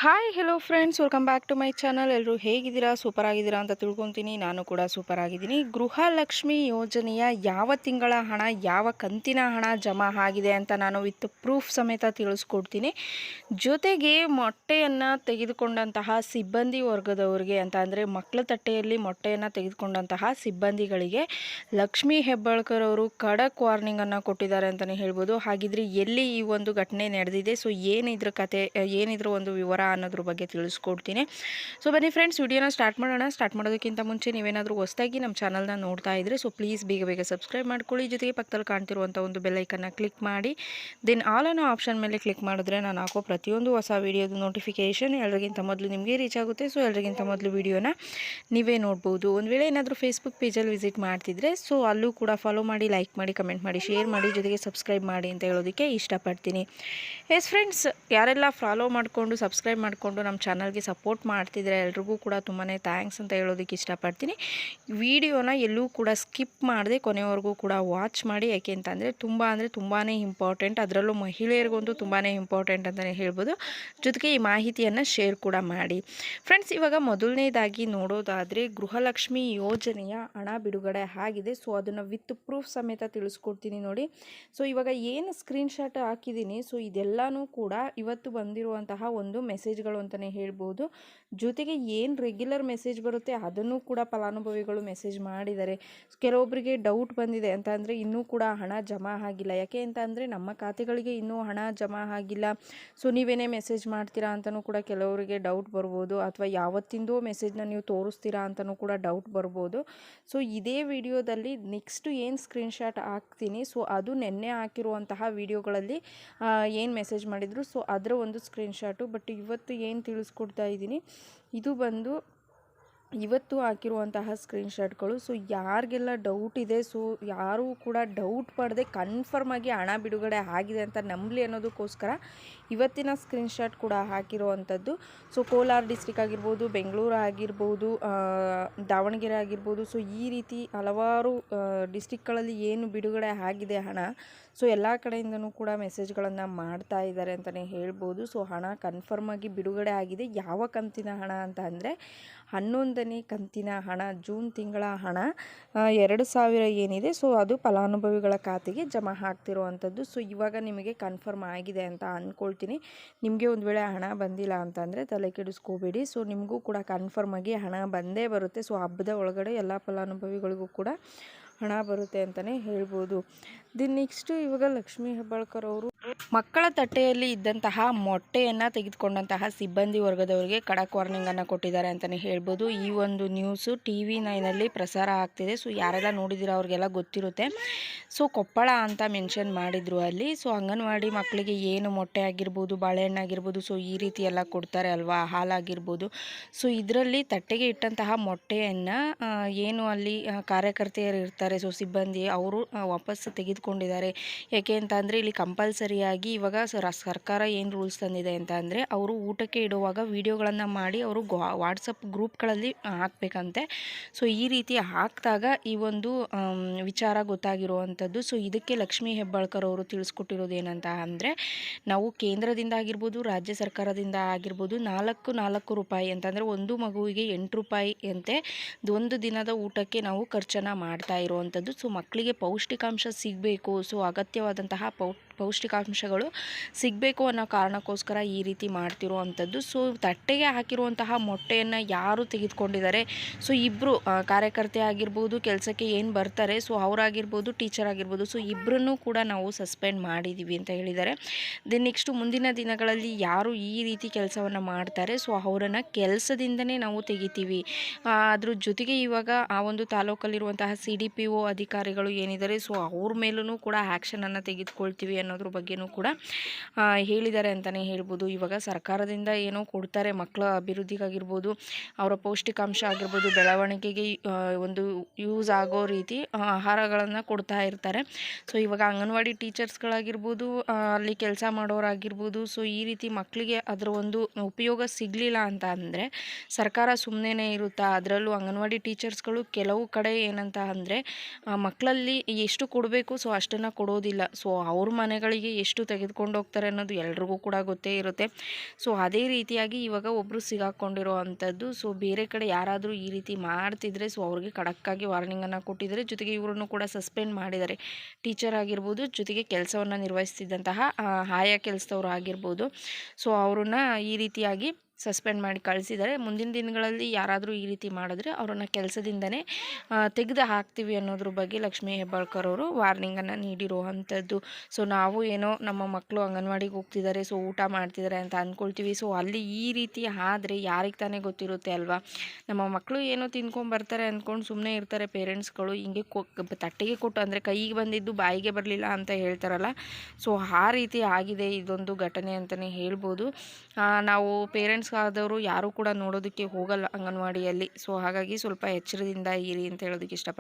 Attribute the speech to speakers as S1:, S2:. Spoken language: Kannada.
S1: Hi hello friends, welcome back to my channel. ಎಲ್ಲರೂ ಹೇಗಿದ್ದೀರಾ? ಸೂಪರ್ ಆಗಿದ್ದೀರಾ ಅಂತ ತಿಳ್ಕೊತೀನಿ. ನಾನು ಕೂಡ ಸೂಪರ್ ಆಗಿದ್ದೀನಿ. ಗೃಹಲಕ್ಷ್ಮಿ ಯೋಜನೆಯ ಯಾವ ತಿಂಗಳ ಹಣ, ಯಾವ ಕಂತಿನ ಹಣ ಜಮಾ ಆಗಿದೆ ಅಂತ ನಾನು ವಿತ್ ಪ್ರೂಫ್ ಸಮೇತ ತಿಳಿಸ್ಕೊಡ್ತೀನಿ. ಜೊತೆಗೆ ಮೊಟ್ಟೆಯನ್ನು ತೆಗೆದುಕೊಂಡಂತಹ ಸಿಬ್ಬಂದಿ ವರ್ಗದವರಿಗೆ ಅಂತ ಅಂದರೆ ಮಕ್ಕಳ ತಟ್ಟೆಯಲ್ಲಿ ಮೊಟ್ಟೆಯನ್ನು ತೆಗೆದುಕೊಂಡಂತಹ ಸಿಬ್ಬಂದಿಗಳಿಗೆ ಲಕ್ಷ್ಮೀ ಹೆಬ್ಬಾಳ್ಕರ್ ಅವರು ಖಡಕ್ ವಾರ್ನಿಂಗನ್ನು ಕೊಟ್ಟಿದ್ದಾರೆ ಅಂತಲೇ ಹೇಳ್ಬೋದು. ಹಾಗಿದ್ರೆ ಎಲ್ಲಿ ಈ ಒಂದು ಘಟನೆ ನಡೆದಿದೆ, ಸೊ ಏನಿದ್ರ ಕತೆ, ಏನಿದ್ರ ಒಂದು ವಿವರ ಅನ್ನೋದ್ರ ಬಗ್ಗೆ ತಿಳಿಸ್ಕೊಡ್ತೀನಿ. ಸೊ ಬನ್ನಿ ಫ್ರೆಂಡ್ಸ್, ವಿಡಿಯೋನ ಸ್ಟಾರ್ಟ್ ಮಾಡೋಣ. ಸ್ಟಾರ್ಟ್ ಮಾಡೋದಕ್ಕಿಂತ ಮುಂಚೆ ನೀವೇನಾದರೂ ಹೊಸದಾಗಿ ನಮ್ಮ ಚಾನಲ್ನ ನೋಡ್ತಾ ಇದ್ದರೆ ಸೊ ಪ್ಲೀಸ್ ಬೇಗ ಸಬ್ಸ್ಕ್ರೈಬ್ ಮಾಡ್ಕೊಳ್ಳಿ. ಜೊತೆಗೆ ಪಕ್ಕದಲ್ಲಿ ಕಾಣ್ತಿರುವಂಥ ಒಂದು ಬೆಲ್ಲೈಕನ್ನ ಕ್ಲಿಕ್ ಮಾಡಿ ದೆನ್ ಆಲ್ ಅನ್ನೋ ಆಪ್ಷನ್ ಮೇಲೆ ಕ್ಲಿಕ್ ಮಾಡಿದ್ರೆ ನಾನು ಹಾಕೋ ಪ್ರತಿಯೊಂದು ಹೊಸ ವೀಡಿಯೋದು ನೋಟಿಫಿಕೇಷನ್ ಎಲ್ಲರಿಗಿಂತ ಮೊದಲು ನಿಮಗೆ ರೀಚ್ ಆಗುತ್ತೆ. ಸೊ ಎಲ್ಲರಿಗಿಂತ ಮೊದಲು ವೀಡಿಯೋನ ನೀವೇ ನೋಡ್ಬೋದು. ಒಂದು ವೇಳೆ ಏನಾದರೂ ಫೇಸ್ಬುಕ್ ಪೇಜಲ್ಲಿ ವಿಸಿಟ್ ಮಾಡ್ತಿದ್ರೆ ಸೊ ಅಲ್ಲೂ ಕೂಡ ಫಾಲೋ ಮಾಡಿ, ಲೈಕ್ ಮಾಡಿ, ಕಮೆಂಟ್ ಮಾಡಿ, ಶೇರ್ ಮಾಡಿ, ಜೊತೆಗೆ ಸಬ್ಸ್ಕ್ರೈಬ್ ಮಾಡಿ ಅಂತ ಹೇಳೋದಕ್ಕೆ ಇಷ್ಟಪಡ್ತೀನಿ. ಎಸ್ ಫ್ರೆಂಡ್ಸ್, ಯಾರೆಲ್ಲ ಫಾಲೋ ಮಾಡಿಕೊಂಡು ಸಬ್ಸ್ಕ್ರೈಬ್ ಮಾಡಿಕೊಂಡು ನಮ್ಮ ಚಾನಲ್ಗೆ ಸಪೋರ್ಟ್ ಮಾಡ್ತಿದ್ರೆ ಎಲ್ರಿಗೂ ಕೂಡ ತುಂಬಾ ಥ್ಯಾಂಕ್ಸ್ ಅಂತ ಹೇಳೋದಕ್ಕೆ ಇಷ್ಟಪಡ್ತೀನಿ. ವಿಡಿಯೋನ ಎಲ್ಲೂ ಕೂಡ ಸ್ಕಿಪ್ ಮಾಡದೆ ಕೊನೆವರೆಗೂ ಕೂಡ ವಾಚ್ ಮಾಡಿ. ಯಾಕೆ ಅಂತಂದರೆ ತುಂಬಾ ಇಂಪಾರ್ಟೆಂಟ್, ಅದರಲ್ಲೂ ಮಹಿಳೆಯರಿಗಂತೂ ತುಂಬಾ ಇಂಪಾರ್ಟೆಂಟ್ ಅಂತಲೇ ಹೇಳ್ಬೋದು. ಜೊತೆಗೆ ಈ ಮಾಹಿತಿಯನ್ನು ಶೇರ್ ಕೂಡ ಮಾಡಿ. ಫ್ರೆಂಡ್ಸ್, ಇವಾಗ ಮೊದಲನೇದಾಗಿ ನೋಡೋದಾದರೆ ಗೃಹಲಕ್ಷ್ಮಿ ಯೋಜನೆಯ ಹಣ ಬಿಡುಗಡೆ ಆಗಿದೆ. ಸೊ ಅದನ್ನು ವಿತ್ ಪ್ರೂಫ್ ಸಮೇತ ತಿಳಿಸ್ಕೊಡ್ತೀನಿ ನೋಡಿ. ಸೊ ಇವಾಗ ಏನು ಸ್ಕ್ರೀನ್ಶಾಟ್ ಹಾಕಿದ್ದೀನಿ, ಸೊ ಇದೆಲ್ಲನೂ ಕೂಡ ಇವತ್ತು ಬಂದಿರುವಂತಹ ಒಂದು ಮೆಸೇಜ್ಗಳು ಅಂತಲೇ ಹೇಳ್ಬೋದು. ಜೊತೆಗೆ ಏನು ರೆಗ್ಯುಲರ್ ಮೆಸೇಜ್ ಬರುತ್ತೆ ಅದನ್ನು ಕೂಡ ಫಲಾನುಭವಿಗಳು ಮೆಸೇಜ್ ಮಾಡಿದ್ದಾರೆ. ಕೆಲವೊಬ್ಬರಿಗೆ ಡೌಟ್ ಬಂದಿದೆ ಅಂತ ಅಂದರೆ ಇನ್ನೂ ಕೂಡ ಹಣ ಜಮಾ ಆಗಿಲ್ಲ. ಯಾಕೆ ಅಂತ ಅಂದರೆ ನಮ್ಮ ಖಾತೆಗಳಿಗೆ ಇನ್ನೂ ಹಣ ಜಮಾ ಆಗಿಲ್ಲ, ಸೊ ನೀವೇನೇ ಮೆಸೇಜ್ ಮಾಡ್ತೀರಾ ಅಂತಲೂ ಕೂಡ ಕೆಲವರಿಗೆ ಡೌಟ್ ಬರ್ಬೋದು. ಅಥವಾ ಯಾವತ್ತಿಂದೋ ಮೆಸೇಜ್ನ ನೀವು ತೋರಿಸ್ತೀರಾ ಅಂತಲೂ ಕೂಡ ಡೌಟ್ ಬರ್ಬೋದು. ಸೊ ಇದೇ ವಿಡಿಯೋದಲ್ಲಿ ನೆಕ್ಸ್ಟ್ ಏನು ಸ್ಕ್ರೀನ್ಶಾಟ್ ಹಾಕ್ತೀನಿ, ಸೊ ಅದು ನೆನ್ನೆ ಹಾಕಿರುವಂತಹ ವಿಡಿಯೋಗಳಲ್ಲಿ ಏನು ಮೆಸೇಜ್ ಮಾಡಿದರು ಸೊ ಅದರ ಒಂದು ಸ್ಕ್ರೀನ್ಶಾಟು. ಬಟ್ ಇವತ್ತು ಏನು ತಿಳಿಸ್ಕೊಡ್ತಾ ಇದ್ದೀನಿ ಇದು ಬಂದು ಇವತ್ತು ಹಾಕಿರುವಂತಹ ಸ್ಕ್ರೀನ್ಶಾಟ್ಗಳು. ಸೊ ಯಾರಿಗೆಲ್ಲ ಡೌಟ್ ಇದೆ, ಸೊ ಯಾರೂ ಕೂಡ ಡೌಟ್ ಪಡದೆ ಕನ್ಫರ್ಮಾಗಿ ಹಣ ಬಿಡುಗಡೆ ಆಗಿದೆ ಅಂತ ನಂಬಲಿ ಅನ್ನೋದಕ್ಕೋಸ್ಕರ ಇವತ್ತಿನ ಸ್ಕ್ರೀನ್ಶಾಟ್ ಕೂಡ ಹಾಕಿರುವಂಥದ್ದು. ಸೊ ಕೋಲಾರ ಡಿಸ್ಟ್ರಿಕ್ ಆಗಿರ್ಬೋದು, ಬೆಂಗಳೂರು ಆಗಿರ್ಬೋದು, ದಾವಣಗೆರೆ ಆಗಿರ್ಬೋದು, ಸೊ ಈ ರೀತಿ ಹಲವಾರು ಡಿಸ್ಟಿಕ್ಗಳಲ್ಲಿ ಏನು ಬಿಡುಗಡೆ ಆಗಿದೆ ಹಣ, ಸೊ ಎಲ್ಲ ಕಡೆಯಿಂದನೂ ಕೂಡ ಮೆಸೇಜ್ಗಳನ್ನು ಮಾಡ್ತಾ ಇದ್ದಾರೆ ಅಂತಲೇ ಹೇಳ್ಬೋದು. ಸೊ ಹಣ ಕನ್ಫರ್ಮಾಗಿ ಬಿಡುಗಡೆ ಆಗಿದೆ. ಯಾವ ಕಂತಿನ ಹಣ ಅಂತ ಅಂದರೆ 11ನೇ ಕಂತಿನ ಹಣ, ಜೂನ್ ತಿಂಗಳ ಹಣ 2,000 ಏನಿದೆ ಸೊ ಅದು ಫಲಾನುಭವಿಗಳ ಖಾತೆಗೆ ಜಮಾ ಆಗ್ತಿರುವಂಥದ್ದು. ಸೊ ಇವಾಗ ನಿಮಗೆ ಕನ್ಫರ್ಮ್ ಆಗಿದೆ ಅಂತ ಅಂದ್ಕೊಳ್ತೀನಿ. ನಿಮಗೆ ಒಂದು ವೇಳೆ ಹಣ ಬಂದಿಲ್ಲ ಅಂತಂದರೆ ತಲೆ ಕೆಡಿಸ್ಕೋಬೇಡಿ. ಸೊ ನಿಮಗೂ ಕೂಡ ಕನ್ಫರ್ಮ್ ಆಗಿ ಹಣ ಬಂದೇ ಬರುತ್ತೆ. ಸೊ ಹಬ್ಬದ ಒಳಗಡೆ ಎಲ್ಲ ಫಲಾನುಭವಿಗಳಿಗೂ ಕೂಡ ಹಣ ಬರುತ್ತೆ ಅಂತಲೇ ಹೇಳ್ಬೋದು. ನೆಕ್ಸ್ಟು ಇವಾಗ ಲಕ್ಷ್ಮೀ ಹೆಬ್ಬಾಳ್ಕರ್ ಅವರು ಮಕ್ಕಳ ತಟ್ಟೆಯಲ್ಲಿ ಇದ್ದಂತಹ ಮೊಟ್ಟೆಯನ್ನು ತೆಗೆದುಕೊಂಡಂತಹ ಸಿಬ್ಬಂದಿ ವರ್ಗದವರಿಗೆ ಖಡಕ್ ವಾರ್ನಿಂಗನ್ನು ಕೊಟ್ಟಿದ್ದಾರೆ ಅಂತಲೇ ಹೇಳ್ಬೋದು. ಈ ಒಂದು ನ್ಯೂಸು TV9 ಪ್ರಸಾರ ಆಗ್ತಿದೆ. ಸೊ ಯಾರೆಲ್ಲ ನೋಡಿದ್ದೀರೋ ಅವ್ರಿಗೆಲ್ಲ ಗೊತ್ತಿರುತ್ತೆ. ಸೊ ಕೊಪ್ಪಳ ಅಂತ ಮೆನ್ಷನ್ ಮಾಡಿದರು ಅಲ್ಲಿ. ಸೊ ಅಂಗನವಾಡಿ ಮಕ್ಕಳಿಗೆ ಏನು ಮೊಟ್ಟೆ ಆಗಿರ್ಬೋದು, ಬಾಳೆಹಣ್ಣು ಆಗಿರ್ಬೋದು, ಸೊ ಈ ರೀತಿ ಎಲ್ಲ ಕೊಡ್ತಾರೆ ಅಲ್ವಾ, ಹಾಲಾಗಿರ್ಬೋದು. ಸೊ ಇದರಲ್ಲಿ ತಟ್ಟೆಗೆ ಇಟ್ಟಂತಹ ಮೊಟ್ಟೆಯನ್ನು ಏನು ಅಲ್ಲಿ ಕಾರ್ಯಕರ್ತೆಯರು ಇರ್ತಾರೆ, ಸೊ ಸಿಬ್ಬಂದಿ ಅವರು ವಾಪಸ್ ತೆಗೆದುಕೊಂಡಿದ್ದಾರೆ. ಯಾಕೆ ಅಂತ ಅಂದರೆ ಇಲ್ಲಿ ಕಂಪಲ್ಸರಿಯಾಗಿ ಇವಾಗ ಸರ್ಕಾರ ಏನು ರೂಲ್ಸ್ ತಂದಿದೆ ಅಂತ ಅಂದರೆ ಅವರು ಊಟಕ್ಕೆ ಇಡುವಾಗ ವಿಡಿಯೋಗಳನ್ನು ಮಾಡಿ ಅವರು ವಾಟ್ಸಪ್ ಗ್ರೂಪ್ಗಳಲ್ಲಿ ಹಾಕಬೇಕಂತೆ. ಸೊ ಈ ರೀತಿ ಹಾಕಿದಾಗ ಈ ಒಂದು ವಿಚಾರ ಗೊತ್ತಾಗಿರುವಂಥದ್ದು. ಸೊ ಇದಕ್ಕೆ ಲಕ್ಷ್ಮೀ ಹೆಬ್ಬಾಳ್ಕರ್ ಅವರು ತಿಳಿಸ್ಕೊಟ್ಟಿರೋದು ಏನಂತ ಅಂದರೆ, ನಾವು ಕೇಂದ್ರದಿಂದ ಆಗಿರ್ಬೋದು, ರಾಜ್ಯ ಸರ್ಕಾರದಿಂದ ಆಗಿರ್ಬೋದು 4 ರೂಪಾಯಿ ಅಂತಂದರೆ ಒಂದು ಮಗುವಿಗೆ 8 ರೂಪಾಯಿ ಅಂತೆ ಒಂದು ದಿನದ ಊಟಕ್ಕೆ ನಾವು ಖರ್ಚನ್ನು ಮಾಡ್ತಾ ಇರುವಂಥದ್ದು. ಸೊ ಮಕ್ಕಳಿಗೆ ಪೌಷ್ಟಿಕಾಂಶ ಸಿಗಬೇಕು, ಸೊ ಅಗತ್ಯವಾದಂತಹ ಪೌಷ್ಟಿಕಾಂಶಗಳು ಸಿಗಬೇಕು ಅನ್ನೋ ಕಾರಣಕ್ಕೋಸ್ಕರ ಈ ರೀತಿ ಮಾಡ್ತಿರುವಂಥದ್ದು. ಸೊ ತಟ್ಟೆಗೆ ಹಾಕಿರುವಂತಹ ಮೊಟ್ಟೆಯನ್ನು ಯಾರು ತೆಗೆದುಕೊಂಡಿದ್ದಾರೆ, ಸೊ ಇಬ್ಬರು ಕಾರ್ಯಕರ್ತೆ ಆಗಿರ್ಬೋದು, ಕೆಲಸಕ್ಕೆ ಏನು ಬರ್ತಾರೆ ಸೊ ಅವರಾಗಿರ್ಬೋದು, ಟೀಚರ್ ಆಗಿರ್ಬೋದು, ಸೊ ಇಬ್ಬರನ್ನೂ ಕೂಡ ನಾವು ಸಸ್ಪೆಂಡ್ ಮಾಡಿದ್ದೀವಿ ಅಂತ ಹೇಳಿದ್ದಾರೆ. ನೆಕ್ಸ್ಟು ಮುಂದಿನ ದಿನಗಳಲ್ಲಿ ಯಾರು ಈ ರೀತಿ ಕೆಲಸವನ್ನು ಮಾಡ್ತಾರೆ ಸೊ ಅವರನ್ನು ಕೆಲಸದಿಂದನೇ ನಾವು ತೆಗಿತೀವಿ. ಅದ್ರ ಜೊತೆಗೆ ಇವಾಗ ಆ ಒಂದು ತಾಲೂಕಲ್ಲಿರುವಂತಹ CDPO ಅಧಿಕಾರಿಗಳು ಏನಿದ್ದಾರೆ ಸೊ ಅವ್ರ ಮೇಲೂ ಕೂಡ ಆ್ಯಕ್ಷನನ್ನು ತೆಗೆದುಕೊಳ್ತೀವಿ ಅನ್ನೋದ್ರ ಬಗ್ಗೆನೂ ಕೂಡ ಹೇಳಿದ್ದಾರೆ ಅಂತಲೇ ಹೇಳ್ಬೋದು. ಇವಾಗ ಸರ್ಕಾರದಿಂದ ಏನೋ ಕೊಡ್ತಾರೆ ಮಕ್ಕಳ ಅಭಿವೃದ್ಧಿಗಾಗಿರ್ಬೋದು, ಅವರ ಪೌಷ್ಟಿಕಾಂಶ ಆಗಿರ್ಬೋದು, ಬೆಳವಣಿಗೆಗೆ ಒಂದು ಯೂಸ್ ಆಗೋ ರೀತಿ ಆಹಾರಗಳನ್ನು ಕೊಡ್ತಾ ಇರ್ತಾರೆ. ಸೊ ಇವಾಗ ಅಂಗನವಾಡಿ ಟೀಚರ್ಸ್ಗಳಾಗಿರ್ಬೋದು, ಅಲ್ಲಿ ಕೆಲಸ ಮಾಡೋರಾಗಿರ್ಬೋದು, ಸೊ ಈ ರೀತಿ ಮಕ್ಕಳಿಗೆ ಅದರ ಒಂದು ಉಪಯೋಗ ಸಿಗಲಿಲ್ಲ ಅಂತ ಅಂದರೆ ಸರ್ಕಾರ ಸುಮ್ಮನೆ ಇರುತ್ತಾ? ಅದರಲ್ಲೂ ಅಂಗನವಾಡಿ ಟೀಚರ್ಸ್ಗಳು ಕೆಲವು ಕಡೆ ಏನಂತ ಅಂದರೆ ಮಕ್ಕಳಲ್ಲಿ ಎಷ್ಟು ಕೊಡಬೇಕು ಸೊ ಅಷ್ಟನ್ನು ಕೊಡೋದಿಲ್ಲ. ಸೊ ಅವ್ರ ಮನೆ ಮನೆಗಳಿಗೆ ಎಷ್ಟು ತೆಗೆದುಕೊಂಡು ಹೋಗ್ತಾರೆ ಅನ್ನೋದು ಎಲ್ರಿಗೂ ಕೂಡ ಗೊತ್ತೇ ಇರುತ್ತೆ. ಸೊ ಅದೇ ರೀತಿಯಾಗಿ ಇವಾಗ ಒಬ್ಬರು ಸಿಗಾಕೊಂಡಿರೋ ಅಂಥದ್ದು. ಸೊ ಬೇರೆ ಕಡೆ ಯಾರಾದರೂ ಈ ರೀತಿ ಮಾಡ್ತಿದ್ರೆ ಸೊ ಅವ್ರಿಗೆ ಖಡಕ್ಕಾಗಿ ವಾರ್ನಿಂಗನ್ನು ಕೊಟ್ಟಿದ್ದಾರೆ. ಜೊತೆಗೆ ಇವರನ್ನು ಕೂಡ ಸಸ್ಪೆಂಡ್ ಮಾಡಿದ್ದಾರೆ. ಟೀಚರ್ ಆಗಿರ್ಬೋದು, ಜೊತೆಗೆ ಕೆಲಸವನ್ನು ನಿರ್ವಹಿಸ್ತಿದ್ದಂತಹ ಆಯಾ ಕೆಲಸದವರು ಆಗಿರ್ಬೋದು. ಸೊ ಅವ್ರನ್ನ ಈ ರೀತಿಯಾಗಿ ಸಸ್ಪೆಂಡ್ ಮಾಡಿ ಕಳಿಸಿದ್ದಾರೆ. ಮುಂದಿನ ದಿನಗಳಲ್ಲಿ ಯಾರಾದರೂ ಈ ರೀತಿ ಮಾಡಿದ್ರೆ ಅವರನ್ನು ಕೆಲಸದಿಂದನೇ ತೆಗೆದು ಹಾಕ್ತೀವಿ ಅನ್ನೋದ್ರ ಬಗ್ಗೆ ಲಕ್ಷ್ಮೀ ಹೆಬ್ಬಾಳ್ಕರ್ ಅವರು ವಾರ್ನಿಂಗನ್ನು ನೀಡಿರುವಂಥದ್ದು. ಸೊ ನಾವು ಏನೋ ನಮ್ಮ ಮಕ್ಕಳು ಅಂಗನವಾಡಿಗೆ ಹೋಗ್ತಿದ್ದಾರೆ, ಸೊ ಊಟ ಮಾಡ್ತಿದ್ದಾರೆ ಅಂತ ಅಂದ್ಕೊಳ್ತೀವಿ. ಸೊ ಅಲ್ಲಿ ಈ ರೀತಿ ಆದರೆ ಯಾರಿಗೆ ತಾನೇ ಗೊತ್ತಿರುತ್ತೆ ಅಲ್ವಾ. ನಮ್ಮ ಮಕ್ಕಳು ಏನೋ ತಿನ್ಕೊಂಬರ್ತಾರೆ ಅಂದ್ಕೊಂಡು ಸುಮ್ಮನೆ ಇರ್ತಾರೆ ಪೇರೆಂಟ್ಸ್ಗಳು. ಹಿಂಗೆ ತಟ್ಟೆಗೆ ಕೊಟ್ಟು ಅಂದರೆ ಕೈಗೆ ಬಂದಿದ್ದು ಬಾಯಿಗೆ ಬರಲಿಲ್ಲ ಅಂತ ಹೇಳ್ತಾರಲ್ಲ. ಸೊ ಆ ರೀತಿ ಆಗಿದೆ ಇದೊಂದು ಘಟನೆ ಅಂತಲೇ ಹೇಳ್ಬೋದು. ನಾವು ಪೇರೆಂಟ್ಸ್ ಆದವರು ಯಾರೂ ಕೂಡ ನೋಡೋದಕ್ಕೆ ಹೋಗಲ್ಲ ಅಂಗನವಾಡಿಯಲ್ಲಿ. ಸೊ ಹಾಗಾಗಿ ಸ್ವಲ್ಪ ಎಚ್ಚರದಿಂದ ಇರಿ ಅಂತ ಹೇಳೋದಕ್ಕೆ ಇಷ್ಟಪಡ್ತೀನಿ.